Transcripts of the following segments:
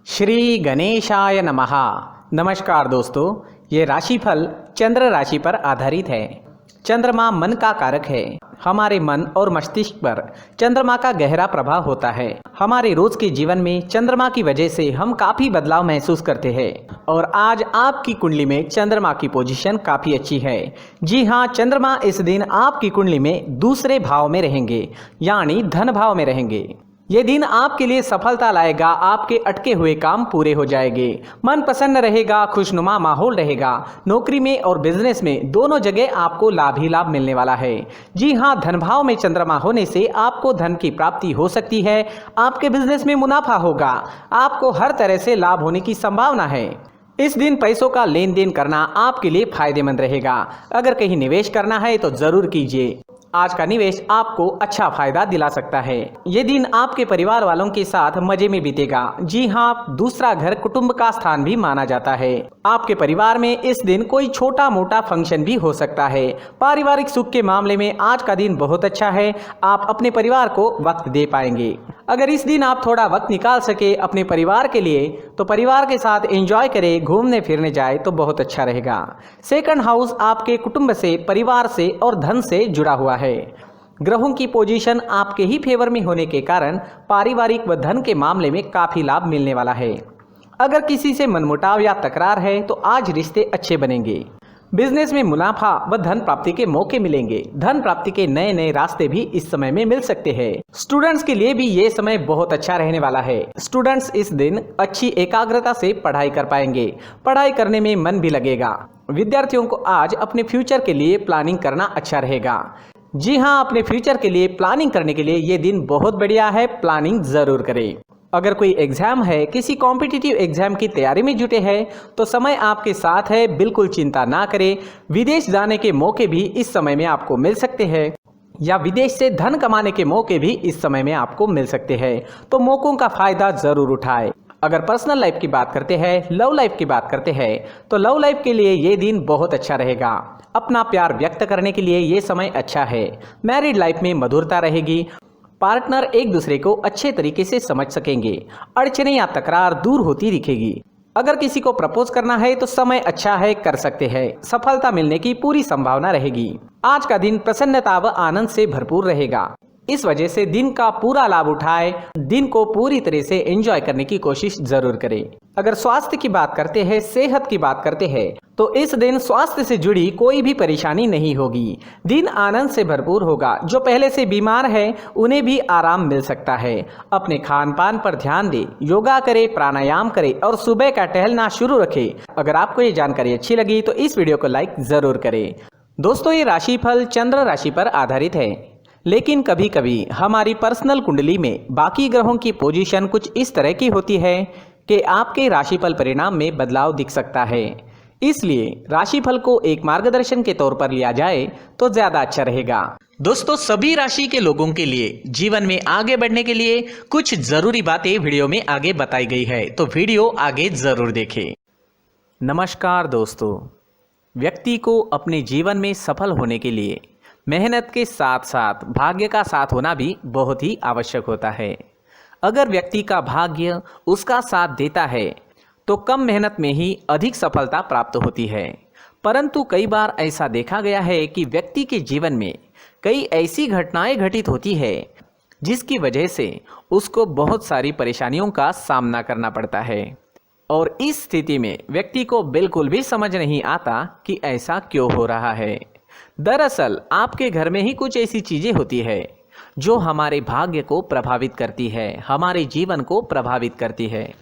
श्री गणेशाय नमः। नमस्कार दोस्तों, ये राशिफल चंद्र राशि पर आधारित है। चंद्रमा मन का कारक है। हमारे मन और मस्तिष्क पर चंद्रमा का गहरा प्रभाव होता है। हमारे रोज के जीवन में चंद्रमा की वजह से हम काफी बदलाव महसूस करते हैं और आज आपकी कुंडली में चंद्रमा की पोजीशन काफी अच्छी है। जी हाँ, चंद्रमा इस दिन आपकी कुंडली में दूसरे भाव में रहेंगे, यानी धन भाव में रहेंगे। ये दिन आपके लिए सफलता लाएगा। आपके अटके हुए काम पूरे हो जाएंगे, मन प्रसन्न रहेगा, खुशनुमा माहौल रहेगा। नौकरी में और बिजनेस में दोनों जगह आपको लाभ ही लाभ मिलने वाला है। जी हाँ, धन भाव में चंद्रमा होने से आपको धन की प्राप्ति हो सकती है। आपके बिजनेस में मुनाफा होगा। आपको हर तरह से लाभ होने की संभावना है। इस दिन पैसों का लेन देन करना आपके लिए फायदेमंद रहेगा। अगर कहीं निवेश करना है तो जरूर कीजिए। आज का निवेश आपको अच्छा फायदा दिला सकता है। ये दिन आपके परिवार वालों के साथ मजे में बीतेगा। जी हाँ, दूसरा घर कुटुंब का स्थान भी माना जाता है। आपके परिवार में इस दिन कोई छोटा मोटा फंक्शन भी हो सकता है। पारिवारिक सुख के मामले में आज का दिन बहुत अच्छा है। आप अपने परिवार को वक्त दे पाएंगे। अगर इस दिन आप थोड़ा वक्त निकाल सके अपने परिवार के लिए तो परिवार के साथ एंजॉय करें, घूमने फिरने जाए तो बहुत अच्छा रहेगा। सेकंड हाउस आपके कुटुंब से, परिवार से और धन से जुड़ा हुआ है। ग्रहों की पोजीशन आपके ही फेवर में होने के कारण पारिवारिक व धन के मामले में काफी लाभ मिलने वाला है। अगर किसी से मनमुटाव या तकरार है तो आज रिश्ते अच्छे बनेंगे। बिजनेस में मुनाफा व धन प्राप्ति के मौके मिलेंगे। धन प्राप्ति के नए नए रास्ते भी इस समय में मिल सकते हैं। स्टूडेंट्स के लिए भी ये समय बहुत अच्छा रहने वाला है। स्टूडेंट्स इस दिन अच्छी एकाग्रता से पढ़ाई कर पाएंगे। पढ़ाई करने में मन भी लगेगा। विद्यार्थियों को आज अपने फ्यूचर के लिए प्लानिंग करना अच्छा रहेगा। जी हाँ, अपने फ्यूचर के लिए प्लानिंग करने के लिए ये दिन बहुत बढ़िया है। प्लानिंग जरूर करें। अगर कोई एग्जाम है, किसी कॉम्पिटिटिव एग्जाम की तैयारी में जुटे हैं तो समय आपके साथ है, बिल्कुल चिंता ना करें। विदेश जाने के मौके भी इस समय में आपको मिल सकते हैं या विदेश से धन कमाने के मौके भी इस समय में आपको मिल सकते हैं, तो मौकों का फायदा जरूर उठाएं। अगर पर्सनल लाइफ की बात करते हैं, लव लाइफ की बात करते हैं तो लव लाइफ के लिए ये दिन बहुत अच्छा रहेगा। अपना प्यार व्यक्त करने के लिए ये समय अच्छा है। मैरिड लाइफ में मधुरता रहेगी। पार्टनर एक दूसरे को अच्छे तरीके से समझ सकेंगे। अड़चने या तकरार दूर होती दिखेगी। अगर किसी को प्रपोज करना है तो समय अच्छा है, कर सकते हैं। सफलता मिलने की पूरी संभावना रहेगी। आज का दिन प्रसन्नता व आनंद से भरपूर रहेगा। इस वजह से दिन का पूरा लाभ उठाए, दिन को पूरी तरह से एंजॉय करने की कोशिश जरूर करें। अगर स्वास्थ्य की बात करते हैं, सेहत की बात करते हैं तो इस दिन स्वास्थ्य से जुड़ी कोई भी परेशानी नहीं होगी। दिन आनंद से भरपूर होगा। जो पहले से बीमार है उन्हें भी आराम मिल सकता है। अपने खान पान पर ध्यान दें, योगा करें, प्राणायाम करें और सुबह का टहलना शुरू रखें। अगर आपको ये जानकारी अच्छी लगी तो इस वीडियो को लाइक जरूर करें। दोस्तों, ये राशिफल चंद्र राशि पर आधारित है, लेकिन कभी कभी हमारी पर्सनल कुंडली में बाकी ग्रहों की पोजीशन कुछ इस तरह की होती है कि आपके राशिफल परिणाम में बदलाव दिख सकता है। इसलिए राशिफल को एक मार्गदर्शन के तौर पर लिया जाए तो ज्यादा अच्छा रहेगा। दोस्तों, सभी राशि के लोगों के लिए जीवन में आगे बढ़ने के लिए कुछ जरूरी बातें वीडियो में आगे बताई गई है, तो वीडियो आगे जरूर देखें। नमस्कार दोस्तों, व्यक्ति को अपने जीवन में सफल होने के लिए मेहनत के साथ साथ भाग्य का साथ होना भी बहुत ही आवश्यक होता है। अगर व्यक्ति का भाग्य उसका साथ देता है तो कम मेहनत में ही अधिक सफलता प्राप्त होती है। परंतु कई बार ऐसा देखा गया है कि व्यक्ति के जीवन में कई ऐसी घटनाएं घटित होती है जिसकी वजह से उसको बहुत सारी परेशानियों का सामना करना पड़ता है और इस स्थिति में व्यक्ति को बिल्कुल भी समझ नहीं आता कि ऐसा क्यों हो रहा है। दरअसल आपके घर में ही कुछ ऐसी चीजें होती है जो हमारे भाग्य को प्रभावित करती है, हमारे जीवन को प्रभावित करती है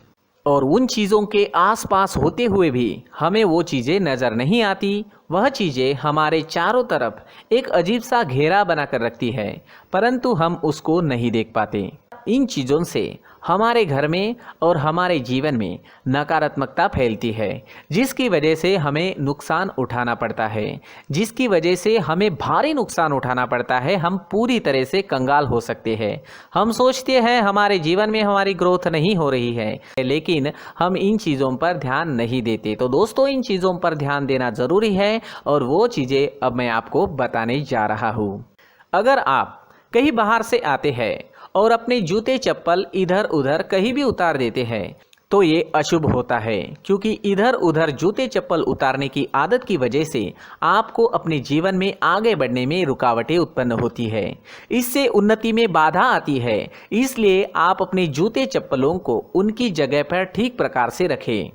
और उन चीज़ों के आसपास होते हुए भी हमें वो चीज़ें नज़र नहीं आती। वह चीज़ें हमारे चारों तरफ एक अजीब सा घेरा बनाकर रखती है, परंतु हम उसको नहीं देख पाते। इन चीज़ों से हमारे घर में और हमारे जीवन में नकारात्मकता फैलती है, जिसकी वजह से हमें नुकसान उठाना पड़ता है, जिसकी वजह से हमें भारी नुकसान उठाना पड़ता है। हम पूरी तरह से कंगाल हो सकते हैं। हम सोचते हैं हमारे जीवन में हमारी ग्रोथ नहीं हो रही है, लेकिन हम इन चीज़ों पर ध्यान नहीं देते। तो दोस्तों, इन चीज़ों पर ध्यान देना ज़रूरी है और वो चीज़ें अब मैं आपको बताने जा रहा हूँ। अगर आप कहीं बाहर से आते हैं और अपने जूते चप्पल इधर उधर कहीं भी उतार देते हैं तो ये अशुभ होता है, क्योंकि इधर उधर जूते चप्पल उतारने की आदत की वजह से आपको अपने जीवन में आगे बढ़ने में रुकावटें उत्पन्न होती है। इससे उन्नति में बाधा आती है। इसलिए आप अपने जूते चप्पलों को उनकी जगह पर ठीक प्रकार से रखें।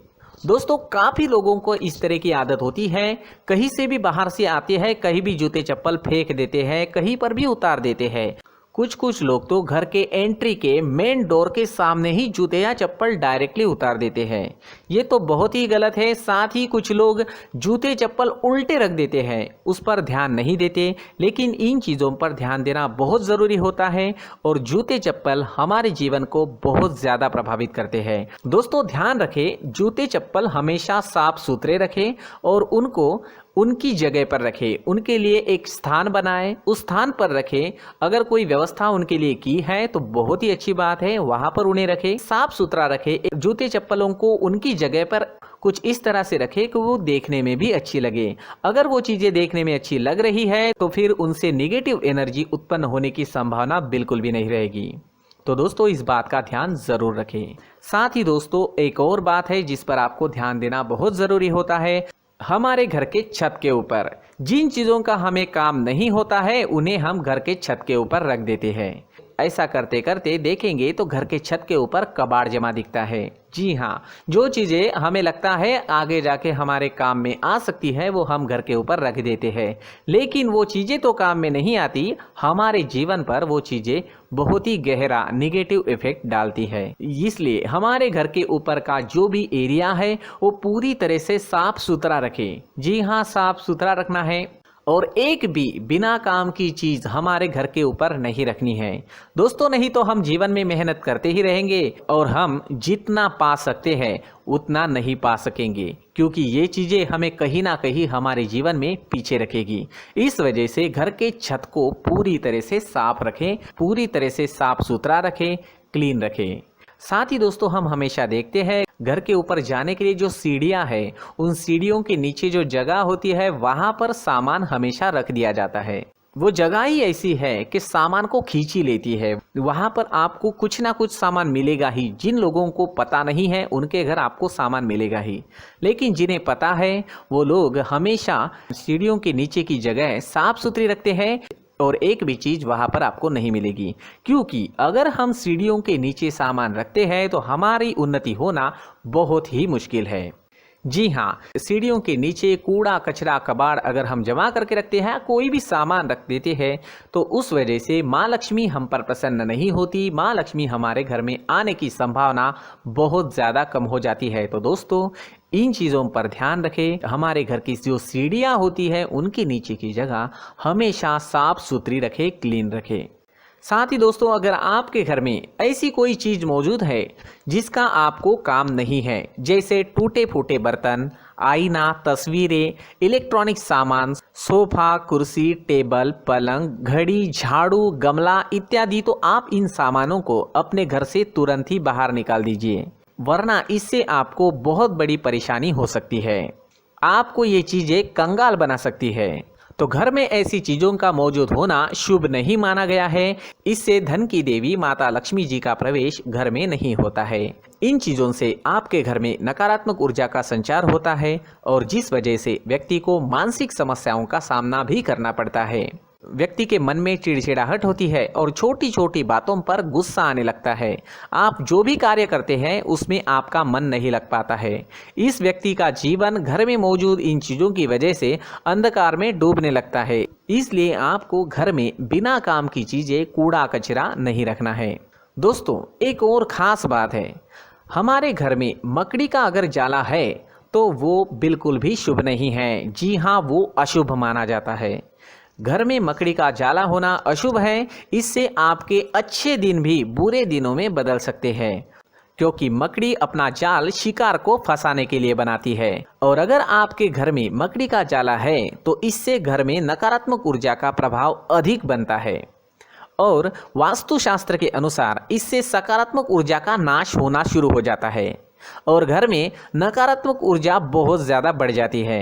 दोस्तों, काफ़ी लोगों को इस तरह की आदत होती है, कहीं से भी बाहर से आते हैं, कहीं भी जूते चप्पल फेंक देते हैं, कहीं पर भी उतार देते हैं। कुछ लोग तो घर के एंट्री के मेन डोर के सामने ही जूते या चप्पल डायरेक्टली उतार देते हैं। ये तो बहुत ही गलत है। साथ ही कुछ लोग जूते चप्पल उल्टे रख देते हैं, उस पर ध्यान नहीं देते। लेकिन इन चीज़ों पर ध्यान देना बहुत ज़रूरी होता है और जूते चप्पल हमारे जीवन को बहुत ज़्यादा प्रभावित करते हैं। दोस्तों, ध्यान रखें, जूते चप्पल हमेशा साफ सुथरे रखें और उनको उनकी जगह पर रखें। उनके लिए एक स्थान बनाएं, उस स्थान पर रखें। अगर कोई व्यवस्था उनके लिए की है तो बहुत ही अच्छी बात है, वहां पर उन्हें रखें, साफ सुथरा रखें। जूते चप्पलों को उनकी जगह पर कुछ इस तरह से रखें कि वो देखने में भी अच्छी लगे। अगर वो चीज़ें देखने में अच्छी लग रही है तो फिर उनसे नेगेटिव एनर्जी उत्पन्न होने की संभावना बिल्कुल भी नहीं रहेगी। तो दोस्तों, इस बात का ध्यान ज़रूर रखें। साथ ही दोस्तों, एक और बात है जिस पर आपको ध्यान देना बहुत ज़रूरी होता है। हमारे घर के छत के ऊपर जिन चीज़ों का हमें काम नहीं होता है उन्हें हम घर के छत के ऊपर रख देते हैं। ऐसा करते करते देखेंगे तो घर के छत के ऊपर कबाड़ जमा दिखता है। जी हाँ, जो चीज़ें हमें लगता है आगे जाके हमारे काम में आ सकती है वो हम घर के ऊपर रख देते हैं, लेकिन वो चीज़ें तो काम में नहीं आती, हमारे जीवन पर वो चीज़ें बहुत ही गहरा निगेटिव इफेक्ट डालती है। इसलिए हमारे घर के ऊपर का जो भी एरिया है वो पूरी तरह से साफ सुथरा रखें। जी हाँ, साफ सुथरा रखना है और एक भी बिना काम की चीज़ हमारे घर के ऊपर नहीं रखनी है। दोस्तों, नहीं तो हम जीवन में मेहनत करते ही रहेंगे और हम जितना पा सकते हैं उतना नहीं पा सकेंगे, क्योंकि ये चीज़ें हमें कहीं ना कहीं हमारे जीवन में पीछे रखेगी। इस वजह से घर के छत को पूरी तरह से साफ रखें, पूरी तरह से साफ सुथरा रखें, क्लीन रखें। साथ ही दोस्तों, हम हमेशा देखते हैं घर के ऊपर जाने के लिए जो सीढ़ियां हैं, उन सीढ़ियों के नीचे जो जगह होती है वहां पर सामान हमेशा रख दिया जाता है। वो जगह ही ऐसी है कि सामान को खींची लेती है। वहां पर आपको कुछ ना कुछ सामान मिलेगा ही। जिन लोगों को पता नहीं है उनके घर आपको सामान मिलेगा ही, लेकिन जिन्हें पता है वो लोग हमेशा सीढ़ियों के नीचे की जगह साफ सुथरी रखते हैं और एक भी चीज़ वहाँ पर आपको नहीं मिलेगी, क्योंकि अगर हम सीढ़ियों के नीचे सामान रखते हैं तो हमारी उन्नति होना बहुत ही मुश्किल है। जी हाँ, सीढ़ियों के नीचे कूड़ा कचरा कबाड़ अगर हम जमा करके रखते हैं, कोई भी सामान रख देते हैं, तो उस वजह से माँ लक्ष्मी हम पर प्रसन्न नहीं होती। माँ लक्ष्मी हमारे घर में आने की संभावना बहुत ज़्यादा कम हो जाती है। तो दोस्तों, इन चीज़ों पर ध्यान रखें। हमारे घर की जो सीढ़ियाँ होती है उनके नीचे की जगह हमेशा साफ सुथरी रखें, क्लीन रखें। साथ ही दोस्तों, अगर आपके घर में ऐसी कोई चीज़ मौजूद है जिसका आपको काम नहीं है, जैसे टूटे फूटे बर्तन, आईना, तस्वीरें, इलेक्ट्रॉनिक सामान, सोफा, कुर्सी, टेबल, पलंग, घड़ी, झाड़ू, गमला इत्यादि, तो आप इन सामानों को अपने घर से तुरंत ही बाहर निकाल दीजिए, वरना इससे आपको बहुत बड़ी परेशानी हो सकती है। आपको ये चीज़ें कंगाल बना सकती है। तो घर में ऐसी चीज़ों का मौजूद होना शुभ नहीं माना गया है। इससे धन की देवी माता लक्ष्मी जी का प्रवेश घर में नहीं होता है। इन चीज़ों से आपके घर में नकारात्मक ऊर्जा का संचार होता है और जिस वजह से व्यक्ति को मानसिक समस्याओं का सामना भी करना पड़ता है। व्यक्ति के मन में चिड़चिड़ाहट होती है और छोटी छोटी बातों पर गुस्सा आने लगता है। आप जो भी कार्य करते हैं उसमें आपका मन नहीं लग पाता है। इस व्यक्ति का जीवन घर में मौजूद इन चीज़ों की वजह से अंधकार में डूबने लगता है। इसलिए आपको घर में बिना काम की चीज़ें, कूड़ा कचरा नहीं रखना है। दोस्तों, एक और ख़ास बात है, हमारे घर में मकड़ी का अगर जाला है तो वो बिल्कुल भी शुभ नहीं है। जी हाँ, वो अशुभ माना जाता है। घर में मकड़ी का जाला होना अशुभ है। इससे आपके अच्छे दिन भी बुरे दिनों में बदल सकते हैं, क्योंकि मकड़ी अपना जाल शिकार को फंसाने के लिए बनाती है। और अगर आपके घर में मकड़ी का जाला है तो इससे घर में नकारात्मक ऊर्जा का प्रभाव अधिक बनता है और वास्तुशास्त्र के अनुसार इससे सकारात्मक ऊर्जा का नाश होना शुरू हो जाता है और घर में नकारात्मक ऊर्जा बहुत ज़्यादा बढ़ जाती है।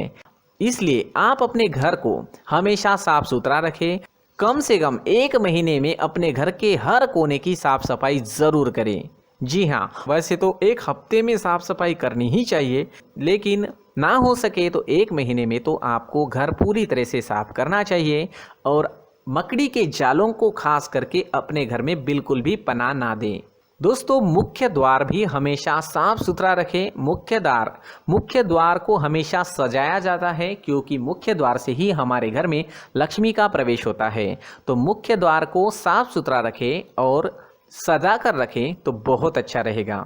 इसलिए आप अपने घर को हमेशा साफ सुथरा रखें। कम से कम 1 महीने में अपने घर के हर कोने की साफ सफाई ज़रूर करें। जी हाँ, वैसे तो एक हफ्ते में साफ सफाई करनी ही चाहिए, लेकिन ना हो सके तो 1 महीने में तो आपको घर पूरी तरह से साफ करना चाहिए और मकड़ी के जालों को खास करके अपने घर में बिल्कुल भी पनाह ना दें। दोस्तों, मुख्य द्वार भी हमेशा साफ सुथरा रखें। मुख्य द्वार को हमेशा सजाया जाता है, क्योंकि मुख्य द्वार से ही हमारे घर में लक्ष्मी का प्रवेश होता है। तो मुख्य द्वार को साफ सुथरा रखें और सजा कर रखें तो बहुत अच्छा रहेगा।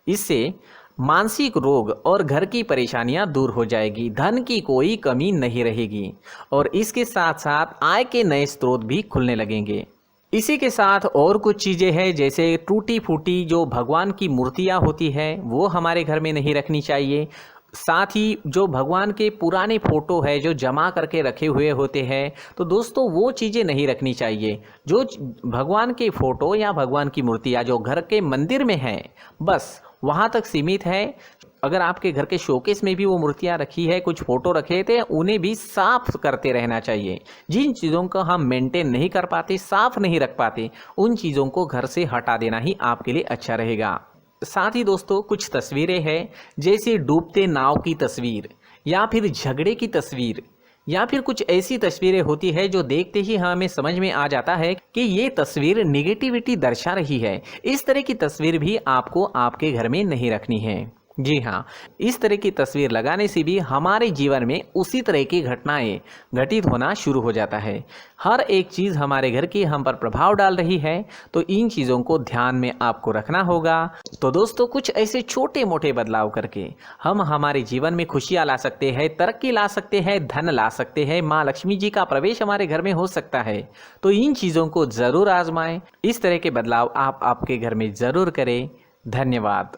इससे मानसिक रोग और घर की परेशानियां दूर हो जाएगी, धन की कोई कमी नहीं रहेगी और इसके साथ साथ आय के नए स्रोत भी खुलने लगेंगे। इसी के साथ और कुछ चीज़ें हैं, जैसे टूटी फूटी जो भगवान की मूर्तियां होती है वो हमारे घर में नहीं रखनी चाहिए। साथ ही जो भगवान के पुराने फोटो है जो जमा करके रखे हुए होते हैं, तो दोस्तों वो चीज़ें नहीं रखनी चाहिए। जो भगवान के फोटो या भगवान की मूर्तियाँ जो घर के मंदिर में हैं, बस वहाँ तक सीमित है। अगर आपके घर के शोकेस में भी वो मूर्तियाँ रखी है, कुछ फोटो रखे थे, उन्हें भी साफ करते रहना चाहिए। जिन चीज़ों को हम मेंटेन नहीं कर पाते, साफ नहीं रख पाते, उन चीज़ों को घर से हटा देना ही आपके लिए अच्छा रहेगा। साथ ही दोस्तों, कुछ तस्वीरें हैं, जैसे डूबते नाव की तस्वीर या फिर झगड़े की तस्वीर या फिर कुछ ऐसी तस्वीरें होती है जो देखते ही हमें समझ में आ जाता है कि ये तस्वीर निगेटिविटी दर्शा रही है। इस तरह की तस्वीर भी आपको आपके घर में नहीं रखनी है। जी हाँ, इस तरह की तस्वीर लगाने से भी हमारे जीवन में उसी तरह की घटनाएं घटित होना शुरू हो जाता है। हर एक चीज़ हमारे घर की हम पर प्रभाव डाल रही है, तो इन चीज़ों को ध्यान में आपको रखना होगा। तो दोस्तों, कुछ ऐसे छोटे मोटे बदलाव करके हम हमारे जीवन में खुशियाँ ला सकते हैं, तरक्की ला सकते हैं, धन ला सकते हैं, माँ लक्ष्मी जी का प्रवेश हमारे घर में हो सकता है। तो इन चीज़ों को ज़रूर आजमाएं। इस तरह के बदलाव आप आपके घर में ज़रूर करें। धन्यवाद।